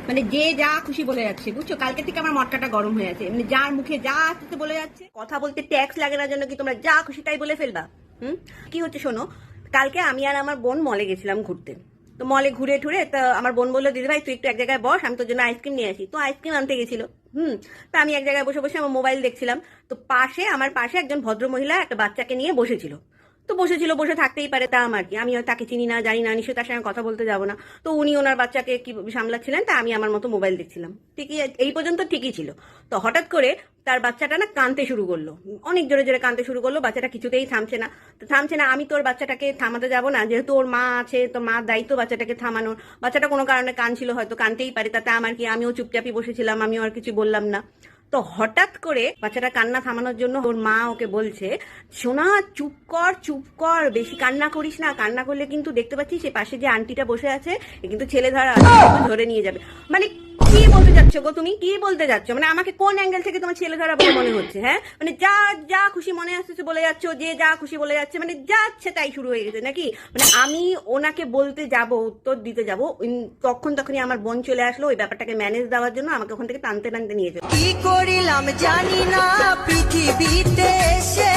মানে যে যা খুশি বলে যাচ্ছে, বুঝছো? কালকে থেকে আমার মটকাটা গরম হয়ে আছে। মানে যার মুখে যা আসতে বলে যাচ্ছে, কথা বলতে ট্যাক্স লাগে না জন্য কি তোমরা যা খুশি তাই বলে ফেলবা? কি হচ্ছে শোনো, কালকে আমি আর আমার বোন মলে গেছিলাম ঘুরতে। তো মলে ঘুরে ঠুরে তা আমার বোন বললো, দিদি ভাই তুই একটু এক জায়গায় বস, আমি তোর জন্য আইসক্রিম নিয়ে আসি। তো আইসক্রিম আনতে গেছিল। তা আমি এক জায়গায় বসে বসে আমার মোবাইল দেখছিলাম। তো আমার পাশে একজন ভদ্র মহিলা একটা বাচ্চাকে নিয়ে বসেছিল। তো বসেছিল, বসে থাকতেই পারে, তা আমার কি, আমি তাকে চিনি না জানি না, নিশ্চয়ই তার সঙ্গে কথা বলতে যাবো না। তো উনি ওনার বাচ্চাকে কি সামলাচ্ছিলেন, তা আমি আমার মতো মোবাইল দেখছিলাম। ঠিকই, এই পর্যন্ত ঠিকই ছিল। তো হঠাৎ করে তার বাচ্চাটা না কাঁদতে শুরু করলো, অনেক জোরে জোরে কাঁদতে শুরু করলো। বাচ্চাটা কিছুতেই থামছে না। তো থামছে না, আমি তোর বাচ্চাটাকে থামাতে যাবো না, যেহেতু ওর মা আছে, তো মার দায়িত্ব বাচ্চাটাকে থামানোর। বাচ্চাটা কোনো কারণে কাঁদছিল, হয়তো কাঁদতেই পারে, তাতে আমার কি, আমিও চুপচাপই বসেছিলাম, আমিও আর কিছু বললাম না। তো হঠাৎ করে বাচ্চাটা কান্না থামানোর জন্য ওর মা ওকে বলছে, সোনা চুপ কর চুপ কর, বেশি কান্না করিস না, কান্না করলে কিন্তু দেখতে পাচ্ছিস সে পাশে যে আন্টিটা বসে আছে, এ কিন্তু ছেলে ধরা ধরে নিয়ে যাবে। মানে কি বলতে যাচ্ছ গো, তুমি কি বলতে যাচ্ছ? মানে আমাকে কোন অ্যাঙ্গেল থেকে তোমার ছেলে ধরা বলে মনে হচ্ছে? হ্যাঁ, মানে যা যা খুশি মনে আসছে বলে যাচ্ছ, যে যা খুশি বলে যাচ্ছে, মানে যা ইচ্ছে তাই শুরু হয়ে গেছে নাকি? মানে আমি ওনাকে বলতে যাব, উত্তর দিতে যাব, তখনই আমার বোন চলে আসলো ওই ব্যাপারটাকে ম্যানেজ দেওয়ার জন্য, আমাকে ওখান থেকে টানতে টানতে নিয়ে যেত। কি করিলাম জানি না পৃথিবীতে এসে।